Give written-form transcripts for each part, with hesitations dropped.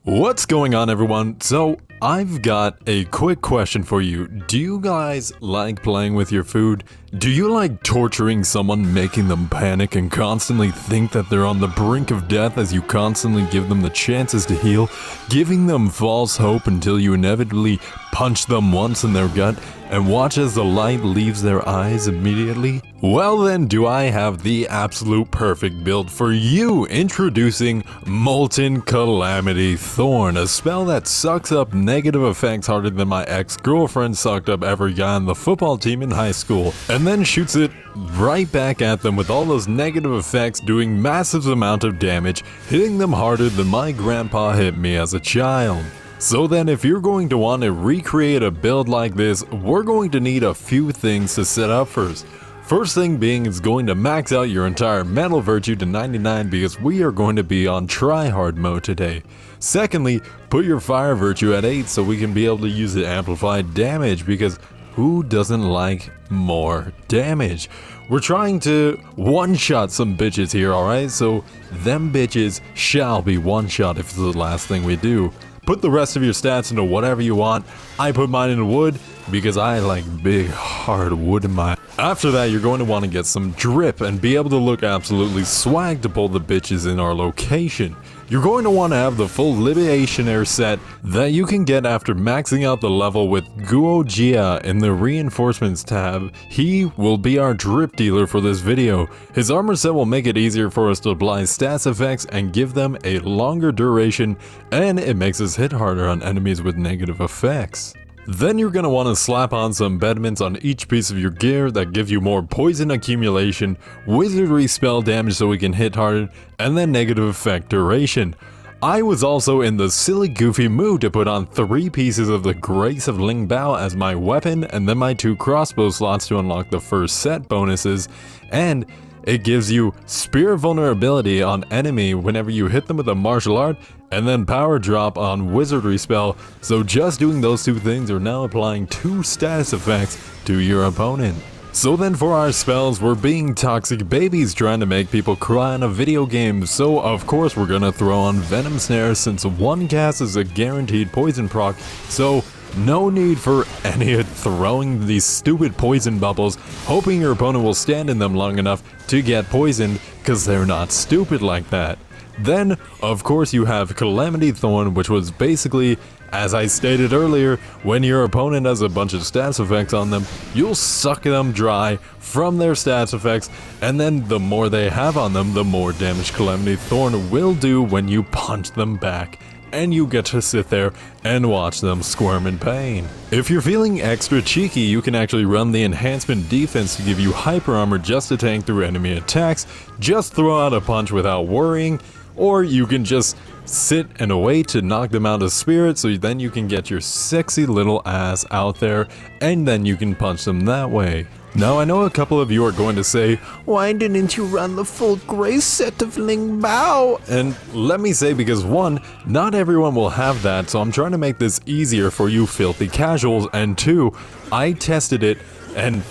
What's going on, everyone? So I've got a quick question for you. Do you guys like playing with your food? Do you like torturing someone, making them panic and constantly think that they're on the brink of death as you constantly give them the chances to heal, giving them false hope until you inevitably punch them once in their gut and watch as the light leaves their eyes immediately? Well then, do I have the absolute perfect build for you. Introducing Molten Calamity Thorn, a spell that sucks up negative effects harder than my ex-girlfriend sucked up every guy on the football team in high school, and then shoots it right back at them with all those negative effects, doing massive amount of damage, hitting them harder than my grandpa hit me as a child. So then, if you're going to want to recreate a build like this, we're going to need a few things to set up first. First thing being is going to max out your entire metal virtue to 99 because we are going to be on tryhard mode today. Secondly, put your fire virtue at 8 so we can be able to use the amplified damage, because who doesn't like more damage? We're trying to one-shot some bitches here, alright? So them bitches shall be one-shot if it's the last thing we do. Put the rest of your stats into whatever you want. I put mine into wood because I like big hard wood in my... After that, you're going to want to get some drip and be able to look absolutely swag to pull the bitches in our location. You're going to want to have the full Libationaire set that you can get after maxing out the level with Guojia in the reinforcements tab. He will be our drip dealer for this video. His armor set will make it easier for us to apply stats effects and give them a longer duration, and it makes us hit harder on enemies with negative effects. Then you're going to want to slap on some embedments on each piece of your gear that give you more poison accumulation, wizardry spell damage so we can hit harder, and then negative effect duration. I was also in the silly goofy mood to put on 3 pieces of the Grace of LiNgBaO as my weapon, and then my 2 crossbow slots to unlock the first set bonuses, and it gives you spear vulnerability on enemy whenever you hit them with a martial art, and then power drop on wizardry spell. So just doing those 2 things are now applying 2 status effects to your opponent. So then for our spells, we're being toxic babies trying to make people cry in a video game. So of course we're gonna throw on Venom Snare, since 1 cast is a guaranteed poison proc. So no need for any throwing these stupid poison bubbles, hoping your opponent will stand in them long enough to get poisoned, because they're not stupid like that. Then, of course, you have Calamity Thorn, which was basically, as I stated earlier, when your opponent has a bunch of stats effects on them, you'll suck them dry from their stats effects, and then the more they have on them, the more damage Calamity Thorn will do when you punch them back. And you get to sit there and watch them squirm in pain. If you're feeling extra cheeky, you can actually run the enhancement defense to give you hyper armor just to tank through enemy attacks, just throw out a punch without worrying, or you can just sit and wait to knock them out of spirit, so then you can get your sexy little ass out there, and then you can punch them that way. Now I know a couple of you are going to say, why didn't you run the full Grace set of LiNgBaO? And let me say, because 1, not everyone will have that, so I'm trying to make this easier for you filthy casuals, and 2, I tested it, and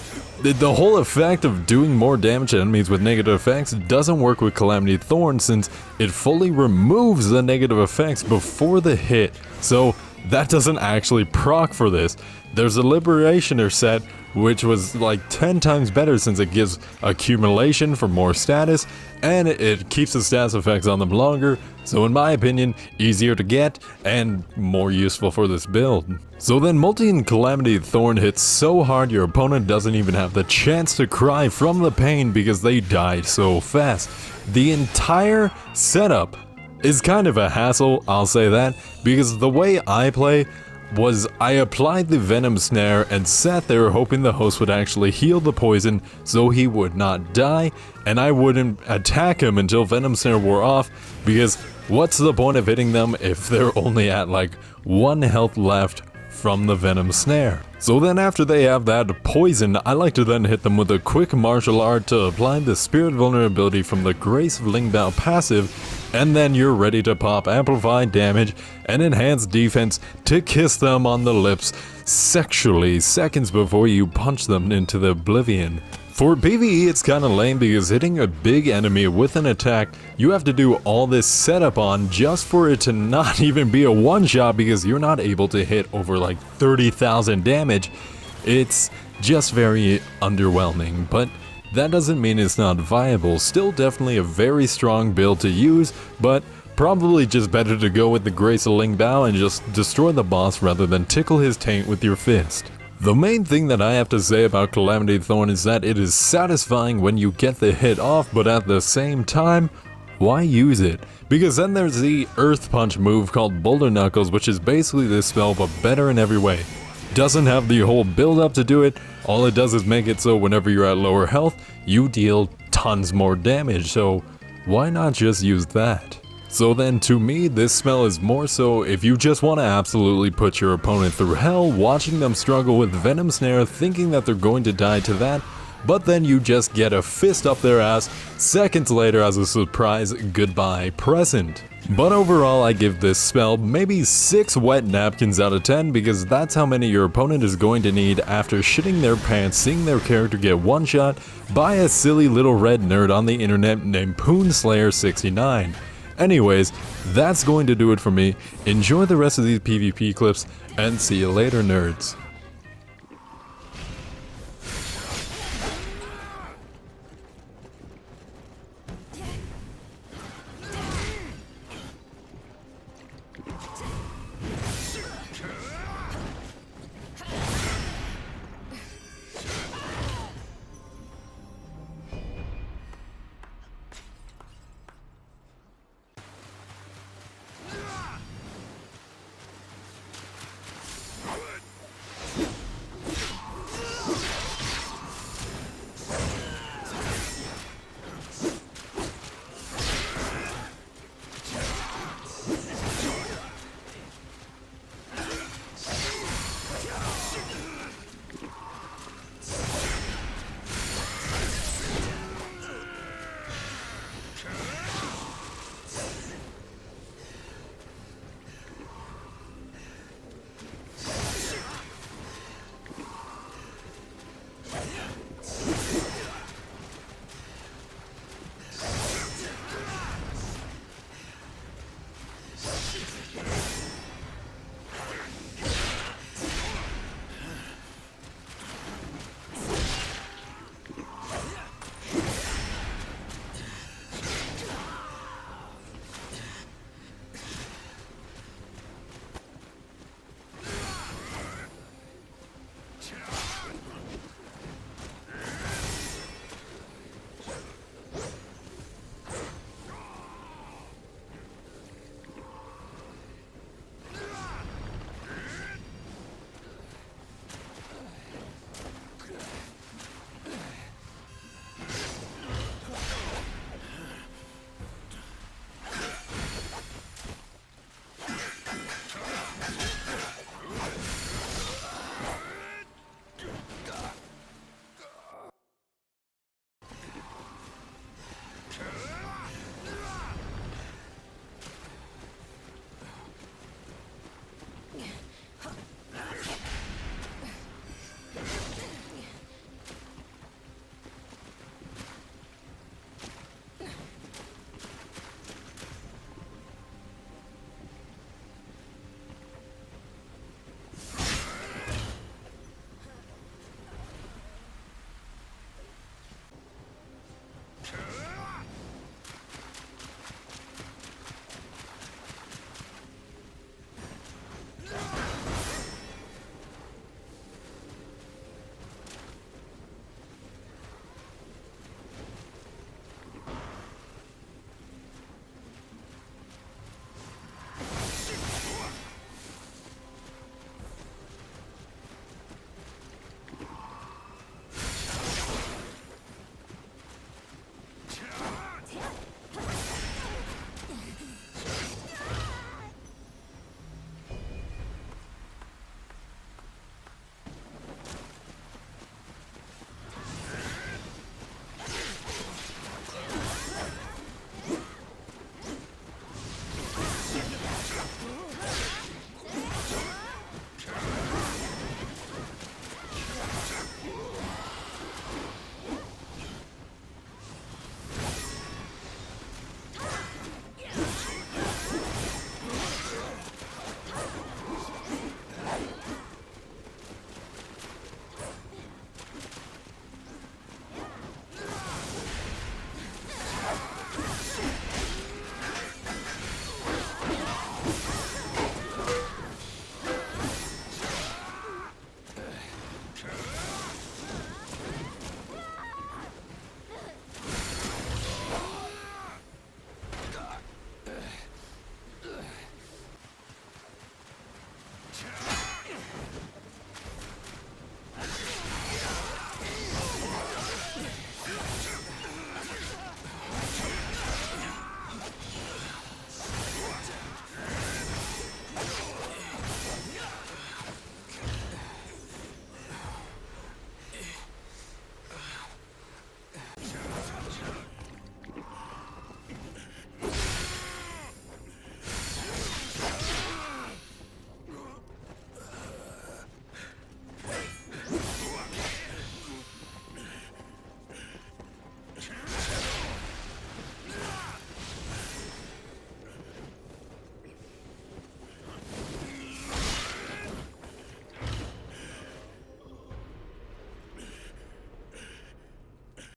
the whole effect of doing more damage to enemies with negative effects doesn't work with Calamity Thorn, since it fully removes the negative effects before the hit, so that doesn't actually proc for this. There's a Liberationer set, which was like 10 times better since it gives accumulation for more status, and it keeps the status effects on them longer, so in my opinion, easier to get and more useful for this build. So then Molten Calamity Thorn hits so hard your opponent doesn't even have the chance to cry from the pain because they died so fast. The entire setup is kind of a hassle, I'll say that, because the way I play was I applied the Venom Snare and sat there hoping the host would actually heal the poison so he would not die, and I wouldn't attack him until Venom Snare wore off, because what's the point of hitting them if they're only at like 1 health left from the Venom Snare? So then after they have that poison, I like to then hit them with a quick martial art to apply the spirit vulnerability from the Grace of LiNgBaO passive, and then you're ready to pop amplified damage and enhanced defense to kiss them on the lips sexually seconds before you punch them into the oblivion. For PvE, it's kinda lame because hitting a big enemy with an attack, you have to do all this setup on just for it to not even be a one-shot because you're not able to hit over like 30,000 damage. It's just very underwhelming, but that doesn't mean it's not viable. Still definitely a very strong build to use, but probably just better to go with the grace of LiNgBaO and just destroy the boss rather than tickle his taint with your fist. The main thing that I have to say about Calamity Thorn is that it is satisfying when you get the hit off, but at the same time, why use it? Because then there's the Earth Punch move called Boulder Knuckles, which is basically this spell but better in every way. Doesn't have the whole build up to do it, all it does is make it so whenever you're at lower health, you deal tons more damage, so why not just use that? So then to me, this spell is more so if you just want to absolutely put your opponent through hell, watching them struggle with Venom Snare, thinking that they're going to die to that, but then you just get a fist up their ass seconds later as a surprise goodbye present. But overall, I give this spell maybe 6 wet napkins out of 10 because that's how many your opponent is going to need after shitting their pants seeing their character get one shot by a silly little red nerd on the internet named Poonslayer69. Anyways, that's going to do it for me. Enjoy the rest of these PvP clips and see you later, nerds.